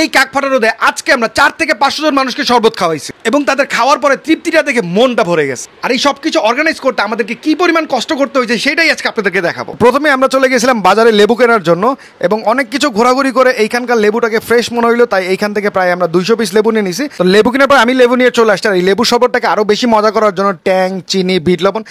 এই কাকফাটা রোদে আজকে আমরা 4 থেকে 500 জন মানুষকে শরবত খাওয়াইছি এবং তাদের খাওয়ার পরে তৃপ্তিটা দেখে মনটা ভরে গেছে। আর এই সবকিছু অর্গানাইজ করতে আমাদেরকে কি পরিমাণ কষ্ট করতে হয়েছে সেটাই আজকে আপনাদেরকে দেখাবো। প্রথমে আমরা চলে গেছিলাম বাজারে লেবু কেনার জন্য এবং অনেক কিছু ঘোরাঘুরি করে এইখানকার লেবুটাকে ফ্রেশ মনে হইলো, তাই এইখান থেকে প্রায় আমরা 200 পিস লেবু নিয়ে নিছি। তো লেবু কেনার পর আমি লেবু নিয়ে চলে আসছি। আর এই লেবু শরবতটাকে আরো বেশি মজা করার জন্য ট্যাং, চিনি, বিট লবণ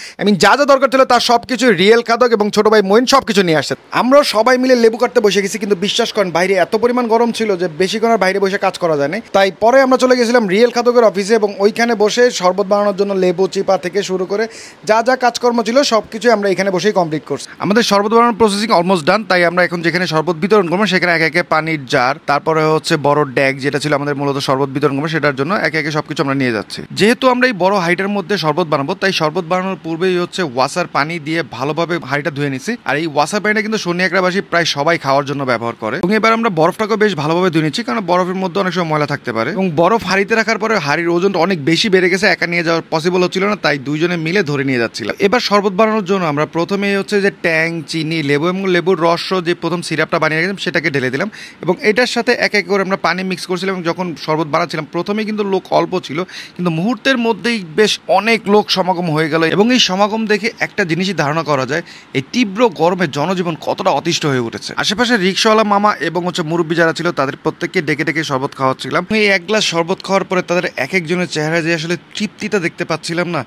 যা যা দরকার ছিল তার সবকিছু রিয়েল খাদক এবং ছোট ভাই মইন সবকিছু নিয়ে আসছে। আমরা সবাই মিলে লেবু কাটতে বসে গেছি, কিন্তু বিশ্বাস করেন বাইরে এত পরিমাণ গরম ছিল যে বেশিক্ষণ আর বাইরে বসে কাজ করা যায় না। তাই পরে আমরা চলে গেছিলাম রিয়েল খাদকের অফিসে এবং ওইখানে বসে শরবত বানানোর জন্য লেবু চিপা থেকে শুরু করে যা যা কাজকর্ম ছিল সবকিছু আমরা এখানে বসেই কমপ্লিট করছি। আমাদের শরবত বানানোর প্রসেসিং অলমোস্ট ডান, তাই আমরা এখন যেখানে শরবত বিতরণ করবো সেখানে একে একে পানির জার, তারপরে হচ্ছে বড় ড্যাগ যেটা ছিল আমাদের মূলত শরবত বিতরণ করবো সেটার জন্য একে একে সবকিছু আমরা নিয়ে যাচ্ছি। যেহেতু আমরা এই বড় হাইটের মধ্যে শরবত বানাবো তাই শরবত বানানোর পূর্বেই হচ্ছে ওয়াসার পানি দিয়ে ভালোভাবে হাঁড়িটা ধুয়ে নিচ্ছি। আর এই ওয়াসার পানিটা কিন্তু শনিয়াকড়াবাসী প্রায় সবাই খাওয়ার জন্য ব্যবহার করে এবং এবার আমরা বরফটাকেও বেশ ভালোভাবে ধুয়ে নিচ্ছি, কারণ বরফের মধ্যে অনেক সময় ময়লা থাকতে পারে এবং বরফ হাঁড়িতে রাখার পরে হাঁড়ির ওজনটা অনেক বেশি বেড়ে গেছে, একা নিয়ে যাওয়া পসিবল হচ্ছিল না, তাই দুইজনে মিলে ধরে নিয়ে যাচ্ছিলাম। এবার শরবত বানানোর জন্য আমরা প্রথমে হচ্ছে যে ট্যাং, চিনি, লেবু এবং লেবুর রস যে প্রথম সিরাপটা বানিয়ে রেখেছিলাম সেটাকে ঢেলে দিলাম এবং এটার সাথে এক এক করে আমরা পানি মিক্স করছিলাম। এবং যখন শরবত বানাচ্ছিলাম প্রথমেই কিন্তু লোক অল্প ছিল, কিন্তু মুহূর্তের মধ্যেই বেশ অনেক লোক সমাগম হয়ে গেল এবং এই সমাগম দেখে একটা জিনিসই ধারণা করা যায় এই তীব্র গরমে জনজীবন কতটা অতিষ্ঠ হয়ে উঠেছে। আশেপাশে রিক্সাওয়ালা মামা এবং হচ্ছে মুরব্বী যারা ছিল তাদের প্রত্যেককে ডেকে ডেকে শরবত খাওয়াচ্ছিলাম। এই এক গ্লাস শরবত খাওয়ার পরে তাদের এক একজনের চেহারা যে আসলে তৃপ্তিটা দেখতে পাচ্ছিলাম না,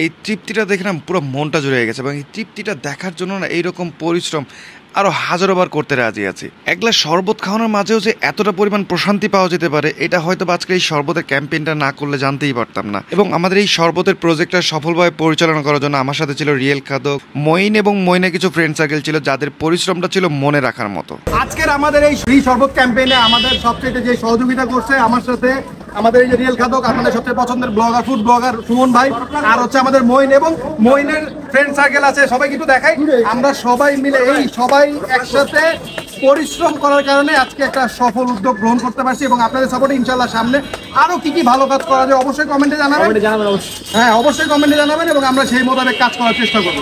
এই তৃপ্তিটা দেখে না পুরো মনটা জুড়ে গেছে এবং এই তৃপ্তিটা দেখার জন্য না এইরকম পরিশ্রম আরো হাজারোবার করতে রাজি আছি। এক গ্লাস শরবত খাওয়ানোর মাঝেও যে এতটা পরিমাণ প্রশান্তি পাওয়া যেতে পারে এটা হয়তো আজকে এই শরবতের ক্যাম্পেইনটা না করলে জানতেই পারতাম না। এবং আমাদের এই শরবতের প্রজেক্টটা সফলভাবে পরিচালনা করার জন্য আমার সাথে ছিল রিয়েল খাদক, মইন এবং মইনের কিছু ফ্রেন্ড সার্কেল ছিল যাদের পরিশ্রমটা ছিল মনে রাখার মতো। আজকের আমাদের এই ফ্রি শরবত ক্যাম্পেইনে আমাদের সবচেয়ে যে সহযোগিতা করছে আমার সাথে আমাদের এই যে রিয়েল খাদক, আপনাদের সবচেয়ে পছন্দের ব্লগার, ফুড ব্লগার সুমন ভাই, আর হচ্ছে আমাদের মইন এবং মইনের ফ্রেন্ড সার্কেল আছে, সবাই কিন্তু দেখাই। আমরা সবাই মিলে এই সবাই একসাথে পরিশ্রম করার কারণে আজকে একটা সফল উদ্যোগ গ্রহণ করতে পারছি এবং আপনাদের সাপোর্টে ইনশাআল্লাহ সামনে আরো কি কি ভালো কাজ করা যায় অবশ্যই কমেন্টে জানাবেন। হ্যাঁ, অবশ্যই কমেন্টে জানাবেন এবং আমরা সেই মোতাবেক কাজ করার চেষ্টা করবো।